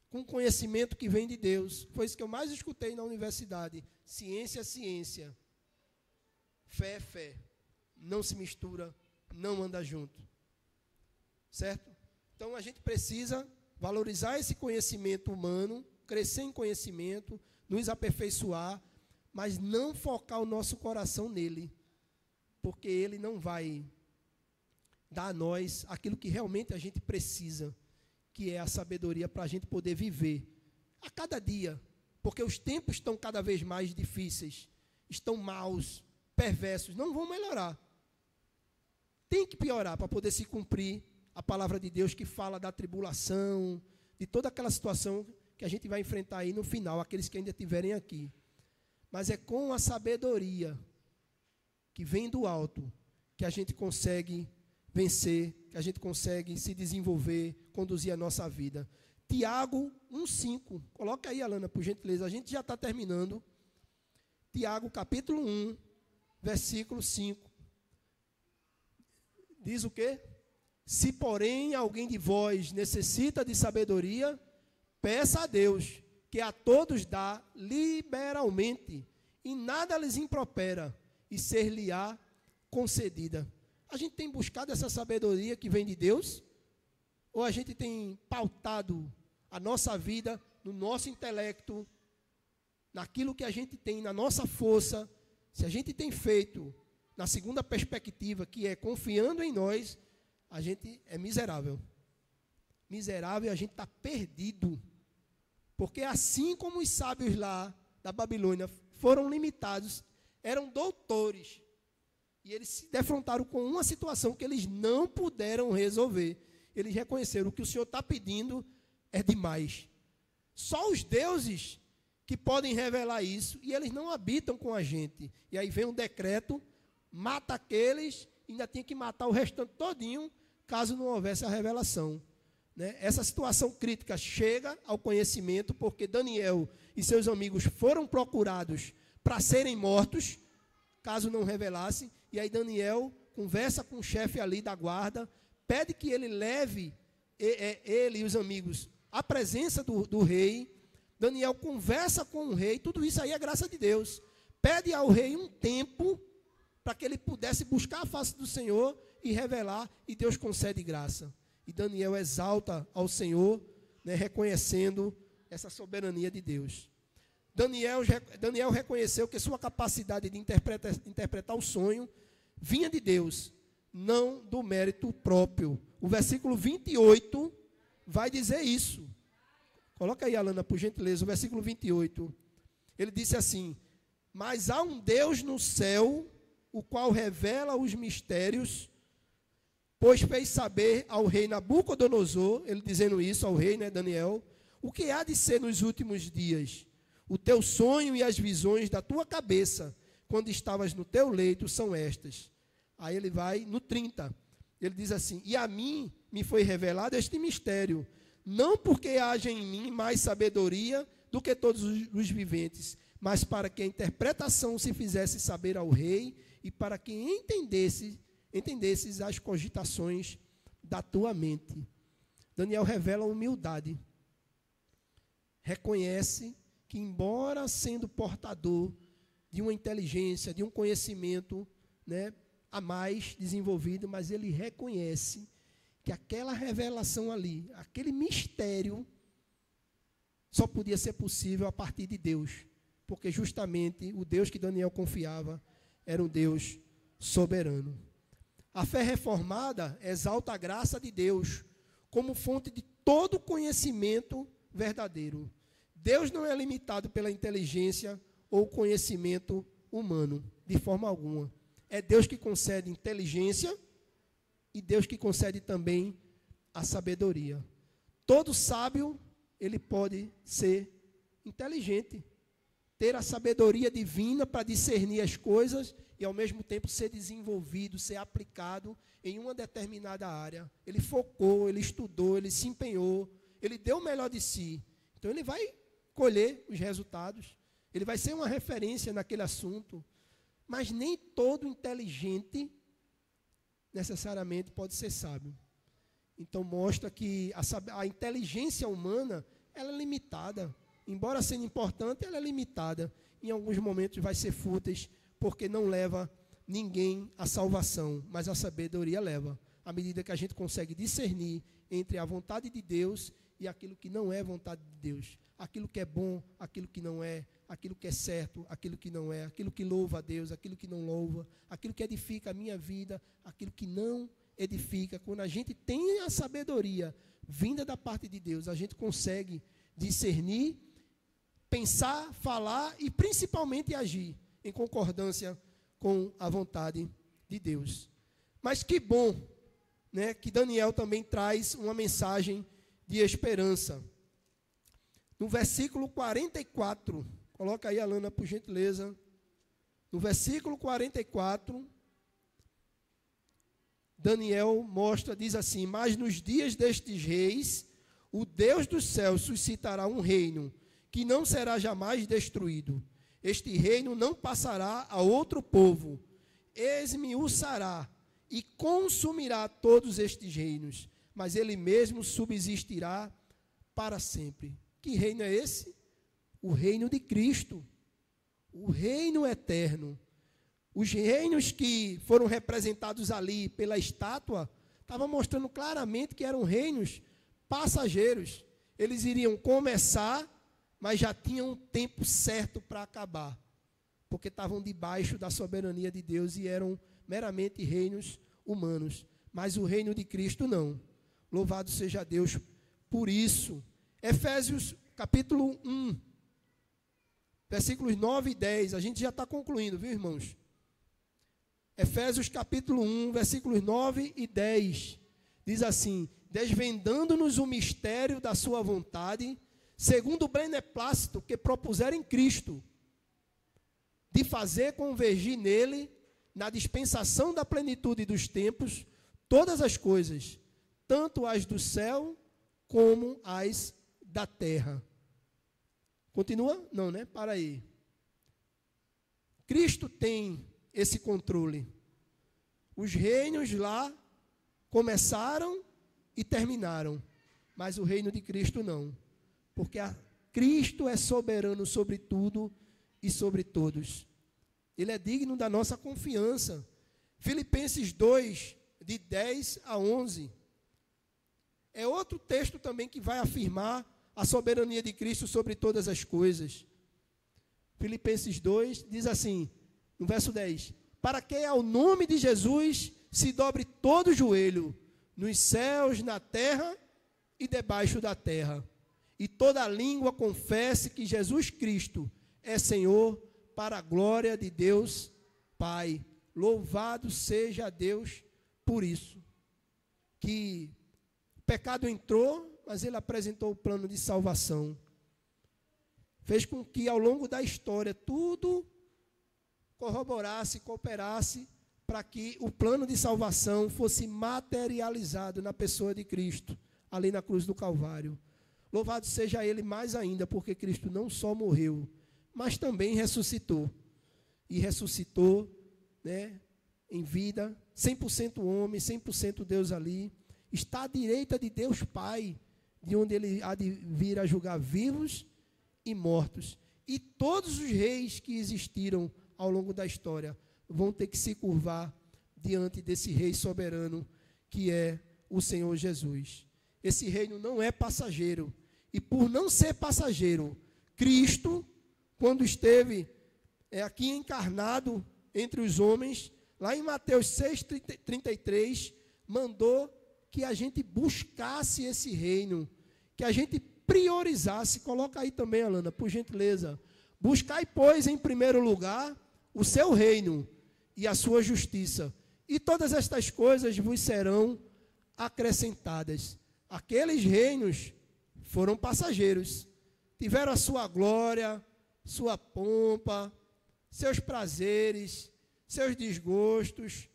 Speaker 1: com o conhecimento que vem de Deus. Foi isso que eu mais escutei na universidade. Ciência é ciência. Fé é fé. Não se mistura, não anda junto. Certo? Então a gente precisa valorizar esse conhecimento humano, crescer em conhecimento, nos aperfeiçoar, mas não focar o nosso coração nele, porque ele não vai dar a nós aquilo que realmente a gente precisa, que é a sabedoria para a gente poder viver a cada dia, porque os tempos estão cada vez mais difíceis, estão maus, perversos, não vão melhorar. Tem que piorar para poder se cumprir a palavra de Deus que fala da tribulação, de toda aquela situação que a gente vai enfrentar aí no final, aqueles que ainda estiverem aqui. Mas é com a sabedoria que vem do alto que a gente consegue vencer, que a gente consegue se desenvolver, conduzir a nossa vida. Tiago 1,5. Coloca aí, Alana, por gentileza. A gente já está terminando. Tiago, capítulo 1, versículo 5. Diz o quê? Se, porém, alguém de vós necessita de sabedoria, peça a Deus, que a todos dá liberalmente, e nada lhes impropera, e ser-lhe-á concedida. A gente tem buscado essa sabedoria que vem de Deus? Ou a gente tem pautado a nossa vida no nosso intelecto, naquilo que a gente tem, na nossa força? Se a gente tem feito na segunda perspectiva, que é confiando em nós, a gente é miserável. Miserável, a gente está perdido. Porque assim como os sábios lá da Babilônia foram limitados, eram doutores, e eles se defrontaram com uma situação que eles não puderam resolver. Eles reconheceram: o que o Senhor está pedindo é demais. Só os deuses que podem revelar isso, e eles não habitam com a gente. E aí vem um decreto, mata aqueles, ainda tem que matar o restante todinho, caso não houvesse a revelação. Né? Essa situação crítica chega ao conhecimento, porque Daniel e seus amigos foram procurados para serem mortos, caso não revelassem. E aí Daniel conversa com o chefe ali da guarda, pede que ele leve ele e os amigos à presença do rei. Daniel conversa com o rei, tudo isso aí é graça de Deus. Pede ao rei um tempo para que ele pudesse buscar a face do Senhor e revelar, e Deus concede graça. E Daniel exalta ao Senhor, né, reconhecendo essa soberania de Deus. Daniel reconheceu que sua capacidade de interpretar o sonho vinha de Deus, não do mérito próprio. O versículo 28 vai dizer isso. Coloca aí, Alana, por gentileza, o versículo 28. Ele disse assim: mas há um Deus no céu, o qual revela os mistérios, pois fez saber ao rei Nabucodonosor, ele dizendo isso ao rei, né, Daniel, o que há de ser nos últimos dias. O teu sonho e as visões da tua cabeça, quando estavas no teu leito, são estas. Aí ele vai no 30. Ele diz assim: e a mim me foi revelado este mistério, não porque haja em mim mais sabedoria do que todos os viventes, mas para que a interpretação se fizesse saber ao rei, e para que entendesses as cogitações da tua mente. Daniel revela humildade. Reconhece que, embora sendo portador de uma inteligência, de um conhecimento, né, a mais desenvolvido, mas ele reconhece que aquela revelação ali, aquele mistério, só podia ser possível a partir de Deus, porque justamente o Deus que Daniel confiava era um Deus soberano. A fé reformada exalta a graça de Deus como fonte de todo conhecimento verdadeiro. Deus não é limitado pela inteligência ou conhecimento humano, de forma alguma. É Deus que concede inteligência e Deus que concede também a sabedoria. Todo sábio, ele pode ser inteligente, ter a sabedoria divina para discernir as coisas e, ao mesmo tempo, ser desenvolvido, ser aplicado em uma determinada área. Ele focou, ele estudou, ele se empenhou, ele deu o melhor de si. Então, ele vai colher os resultados, ele vai ser uma referência naquele assunto, mas nem todo inteligente necessariamente pode ser sábio. Então, mostra que a inteligência humana, ela é limitada. Embora sendo importante, ela é limitada. Em alguns momentos vai ser fúteis, porque não leva ninguém à salvação, mas a sabedoria leva. À medida que a gente consegue discernir entre a vontade de Deus e aquilo que não é vontade de Deus. Aquilo que é bom, aquilo que não é, aquilo que é certo, aquilo que não é, aquilo que louva a Deus, aquilo que não louva, aquilo que edifica a minha vida, aquilo que não edifica. Quando a gente tem a sabedoria vinda da parte de Deus, a gente consegue discernir, pensar, falar e principalmente agir em concordância com a vontade de Deus. Mas que bom, né, que Daniel também traz uma mensagem de esperança. No versículo 44, coloca aí, Alana, por gentileza. No versículo 44, Daniel mostra, diz assim: mas nos dias destes reis, o Deus dos céus suscitará um reino que não será jamais destruído. Este reino não passará a outro povo, esmiuçará e consumirá todos estes reinos, mas ele mesmo subsistirá para sempre. Que reino é esse? O reino de Cristo, o reino eterno. Os reinos que foram representados ali pela estátua estavam mostrando claramente que eram reinos passageiros. Eles iriam começar, mas já tinham um tempo certo para acabar, porque estavam debaixo da soberania de Deus e eram meramente reinos humanos. Mas o reino de Cristo não. Louvado seja Deus por isso. Efésios capítulo 1, versículos 9 e 10. A gente já está concluindo, viu, irmãos? Efésios capítulo 1, versículos 9 e 10. Diz assim: desvendando-nos o mistério da sua vontade, segundo o beneplácito que propuseram em Cristo, de fazer convergir nele, na dispensação da plenitude dos tempos, todas as coisas, tanto as do céu como as da terra. Continua? Não, né? Para aí. Cristo tem esse controle. Os reinos lá começaram e terminaram, mas o reino de Cristo não, porque Cristo é soberano sobre tudo e sobre todos. Ele é digno da nossa confiança. Filipenses 2, de 10 a 11. É outro texto também que vai afirmar a soberania de Cristo sobre todas as coisas. Filipenses 2 diz assim, no verso 10: para que ao nome de Jesus se dobre todo o joelho, nos céus, na terra e debaixo da terra, e toda língua confesse que Jesus Cristo é Senhor, para a glória de Deus Pai. Louvado seja Deus por isso. Que o pecado entrou, mas ele apresentou o plano de salvação. Fez com que ao longo da história tudo corroborasse, cooperasse para que o plano de salvação fosse materializado na pessoa de Cristo, ali na cruz do Calvário. Louvado seja Ele mais ainda, porque Cristo não só morreu, mas também ressuscitou. E ressuscitou, né, em vida, 100% homem, 100% Deus ali. Está à direita de Deus Pai, de onde Ele há de vir a julgar vivos e mortos. E todos os reis que existiram ao longo da história vão ter que se curvar diante desse rei soberano que é o Senhor Jesus. Esse reino não é passageiro. E por não ser passageiro, Cristo, quando esteve aqui encarnado entre os homens, lá em Mateus 6,33, mandou que a gente buscasse esse reino, que a gente priorizasse. Coloca aí também, Alana, por gentileza. Buscai, pois, em primeiro lugar o seu reino e a sua justiça, e todas estas coisas vos serão acrescentadas. Aqueles reinos foram passageiros, tiveram a sua glória, sua pompa, seus prazeres, seus desgostos,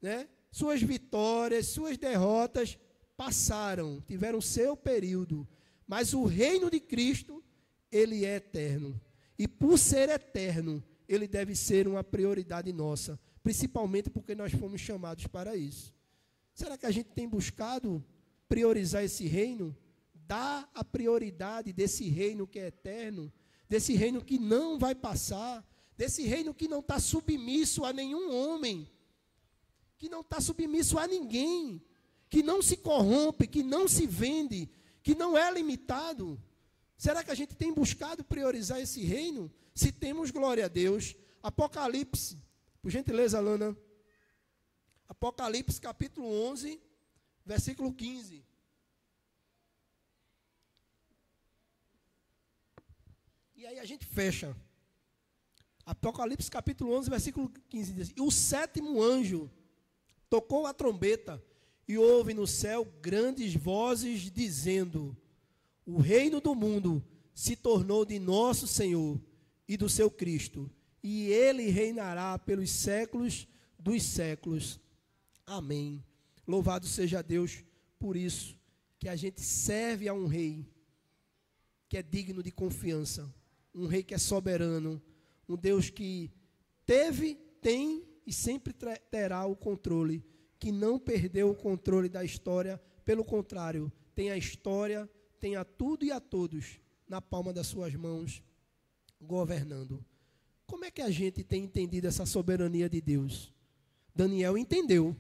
Speaker 1: né? Suas vitórias, suas derrotas passaram, tiveram seu período, mas o reino de Cristo, ele é eterno, e por ser eterno, ele deve ser uma prioridade nossa, principalmente porque nós fomos chamados para isso. Será que a gente tem buscado priorizar esse reino? Dar a prioridade desse reino que é eterno, desse reino que não vai passar, desse reino que não está submisso a nenhum homem, que não está submisso a ninguém, que não se corrompe, que não se vende, que não é limitado. Será que a gente tem buscado priorizar esse reino? Se temos, glória a Deus. Apocalipse, por gentileza, Alana. Apocalipse, capítulo 11, versículo 15. E aí a gente fecha. Apocalipse capítulo 11, versículo 15 diz: e o sétimo anjo tocou a trombeta, e houve no céu grandes vozes dizendo: o reino do mundo se tornou de nosso Senhor e do seu Cristo, e ele reinará pelos séculos dos séculos. Amém. Louvado seja Deus por isso, que a gente serve a um rei que é digno de confiança, um rei que é soberano, um Deus que teve, tem e sempre terá o controle, que não perdeu o controle da história, pelo contrário, tem a história, tem a tudo e a todos na palma das suas mãos, governando. Como é que a gente tem entendido essa soberania de Deus? Daniel entendeu,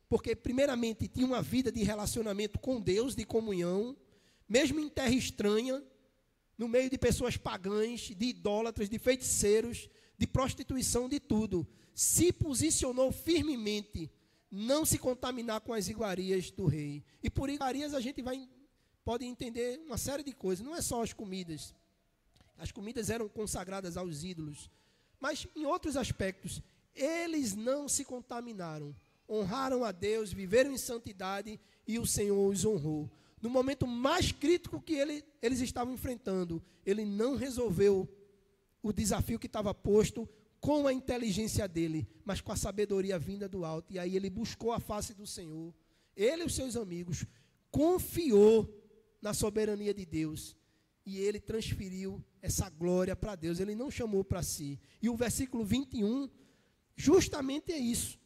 Speaker 1: porque primeiramente tinha uma vida de relacionamento com Deus, de comunhão, mesmo em terra estranha, no meio de pessoas pagãs, de idólatras, de feiticeiros, de prostituição, de tudo. Se posicionou firmemente, não se contaminar com as iguarias do rei. E por iguarias a gente pode entender uma série de coisas, não é só as comidas. As comidas eram consagradas aos ídolos, mas em outros aspectos, eles não se contaminaram, honraram a Deus, viveram em santidade e o Senhor os honrou. No momento mais crítico que eles estavam enfrentando, ele não resolveu o desafio que estava posto com a inteligência dele, mas com a sabedoria vinda do alto. E aí ele buscou a face do Senhor, ele e os seus amigos, confiou na soberania de Deus, e ele transferiu essa glória para Deus, ele não chamou para si. E o versículo 21, justamente é isso,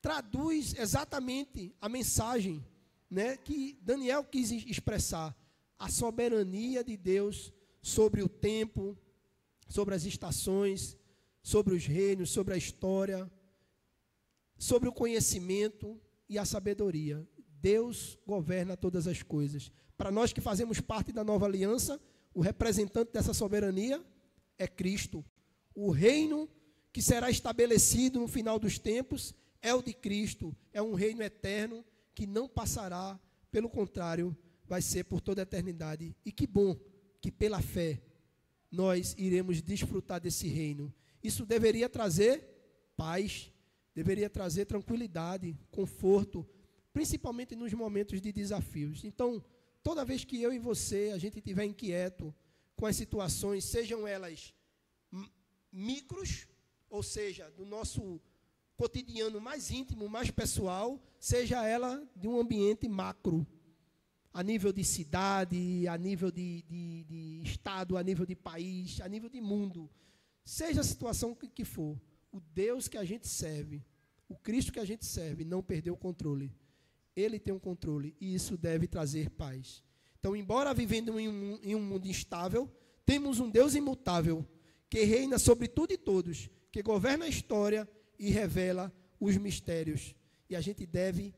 Speaker 1: traduz exatamente a mensagem, né, que Daniel quis expressar, a soberania de Deus sobre o tempo, sobre as estações, sobre os reinos, sobre a história, sobre o conhecimento e a sabedoria. Deus governa todas as coisas. Para nós que fazemos parte da nova aliança, o representante dessa soberania é Cristo. O reino que será estabelecido no final dos tempos é o de Cristo, é um reino eterno que não passará, pelo contrário, vai ser por toda a eternidade. E que bom que pela fé nós iremos desfrutar desse reino. Isso deveria trazer paz, deveria trazer tranquilidade, conforto, principalmente nos momentos de desafios. Então, toda vez que eu e você, a gente estiver inquieto com as situações, sejam elas micros, ou seja, do nosso cotidiano mais íntimo, mais pessoal, seja ela de um ambiente macro, a nível de cidade, a nível de estado, a nível de país, a nível de mundo, seja a situação que for, o Deus que a gente serve, o Cristo que a gente serve, não perdeu o controle. Ele tem um controle e isso deve trazer paz. Então, embora vivendo em um mundo instável, temos um Deus imutável, que reina sobre tudo e todos, que governa a história e revela os mistérios. E a gente deve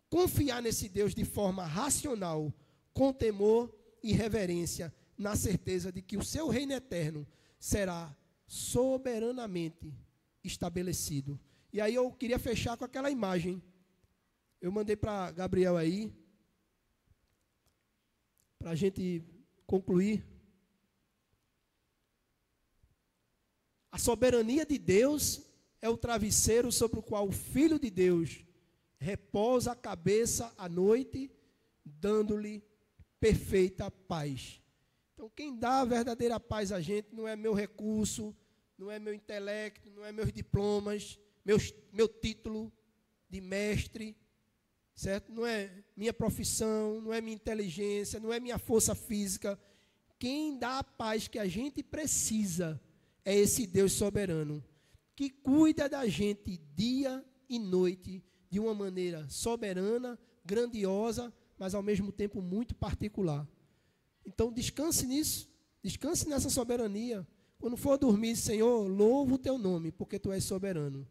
Speaker 1: confiar nesse Deus de forma racional, com temor e reverência, na certeza de que o seu reino eterno será soberanamente estabelecido. E aí eu queria fechar com aquela imagem. Eu mandei para Gabriel aí, para a gente concluir. A soberania de Deus é o travesseiro sobre o qual o Filho de Deus repousa a cabeça à noite, dando-lhe perfeita paz. Então, quem dá a verdadeira paz a gente não é meu recurso, não é meu intelecto, não é meus diplomas, meu título de mestre, certo? Não é minha profissão, não é minha inteligência, não é minha força física. Quem dá a paz que a gente precisa é esse Deus soberano, que cuida da gente dia e noite, de uma maneira soberana, grandiosa, mas ao mesmo tempo muito particular. Então descanse nisso, descanse nessa soberania. Quando for dormir, Senhor, louvo o teu nome, porque tu és soberano.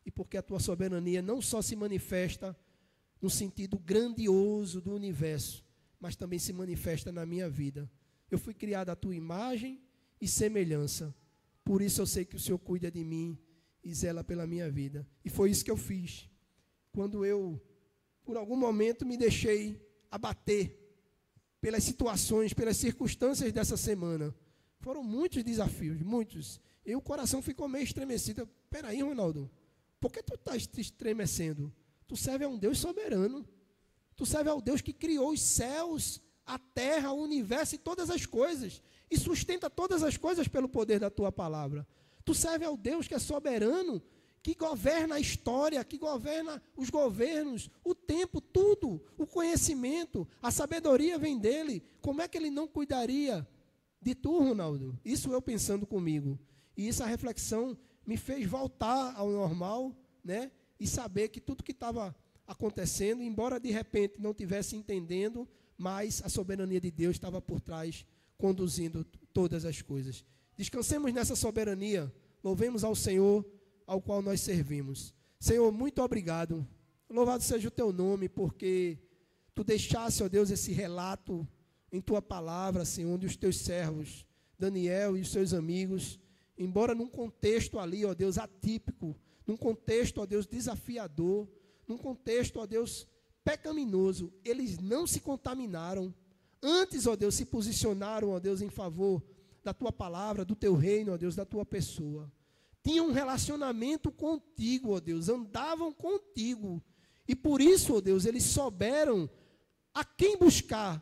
Speaker 1: E porque a tua soberania não só se manifesta no sentido grandioso do universo, mas também se manifesta na minha vida. Eu fui criado à tua imagem e semelhança. Por isso eu sei que o Senhor cuida de mim e zela pela minha vida. E foi isso que eu fiz. Quando eu, por algum momento, me deixei abater pelas situações, pelas circunstâncias dessa semana. Foram muitos desafios, muitos. E o coração ficou meio estremecido. Espera aí, Ronaldo, por que tu estás te estremecendo? Tu serve a um Deus soberano. Tu serve ao Deus que criou os céus, a terra, o universo e todas as coisas. E sustenta todas as coisas pelo poder da tua palavra. Tu serve ao Deus que é soberano, que governa a história, que governa os governos, o tempo, tudo, o conhecimento, a sabedoria vem dele. Como é que ele não cuidaria de tu, Ronaldo? Isso eu pensando comigo. E essa reflexão me fez voltar ao normal, né? E saber que tudo que estava acontecendo, embora de repente não estivesse entendendo, mas a soberania de Deus estava por trás, conduzindo todas as coisas. Descansemos nessa soberania, louvemos ao Senhor, ao qual nós servimos. Senhor, muito obrigado. Louvado seja o teu nome, porque tu deixaste, ó Deus, esse relato em tua palavra, Senhor, onde os teus servos, Daniel e os seus amigos, embora num contexto ali, ó Deus, atípico, num contexto, ó Deus, desafiador, num contexto, ó Deus, pecaminoso, eles não se contaminaram. Antes, ó Deus, se posicionaram, ó Deus, em favor da tua palavra, do teu reino, ó Deus, da tua pessoa. Tinham um relacionamento contigo, ó Deus, andavam contigo. E por isso, ó Deus, eles souberam a quem buscar,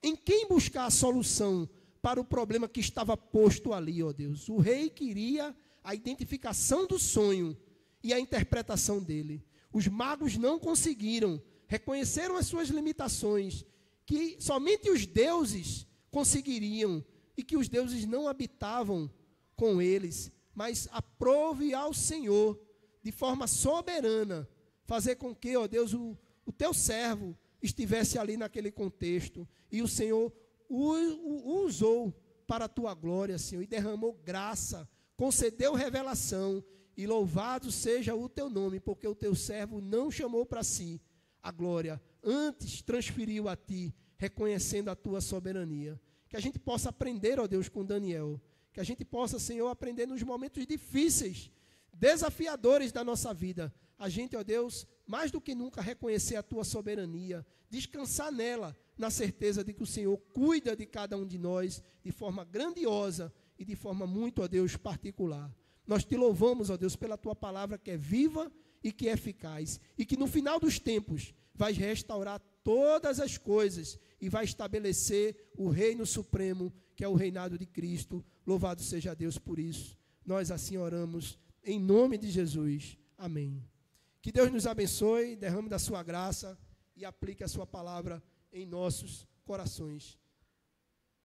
Speaker 1: em quem buscar a solução para o problema que estava posto ali, ó Deus. O rei queria a identificação do sonho e a interpretação dele. Os magos não conseguiram, reconheceram as suas limitações, que somente os deuses conseguiriam e que os deuses não habitavam com eles. Mas aprove ao Senhor, de forma soberana, fazer com que, ó Deus, o teu servo estivesse ali naquele contexto. E o Senhor o usou para a tua glória, Senhor, e derramou graça, concedeu revelação. E louvado seja o teu nome, porque o teu servo não chamou para si a glória, antes transferiu a ti, reconhecendo a tua soberania. Que a gente possa aprender, ó Deus, com Daniel. Que a gente possa, Senhor, aprender nos momentos difíceis, desafiadores da nossa vida. A gente, ó Deus, mais do que nunca reconhecer a tua soberania, descansar nela, na certeza de que o Senhor cuida de cada um de nós de forma grandiosa e de forma muito, ó Deus, particular. Nós te louvamos, ó Deus, pela tua palavra que é viva e que é eficaz. E que no final dos tempos vais restaurar todas as coisas e vai estabelecer o reino supremo, que é o reinado de Cristo. Louvado seja Deus por isso. Nós assim oramos em nome de Jesus. Amém. Que Deus nos abençoe, derrame da sua graça e aplique a sua palavra em nossos corações.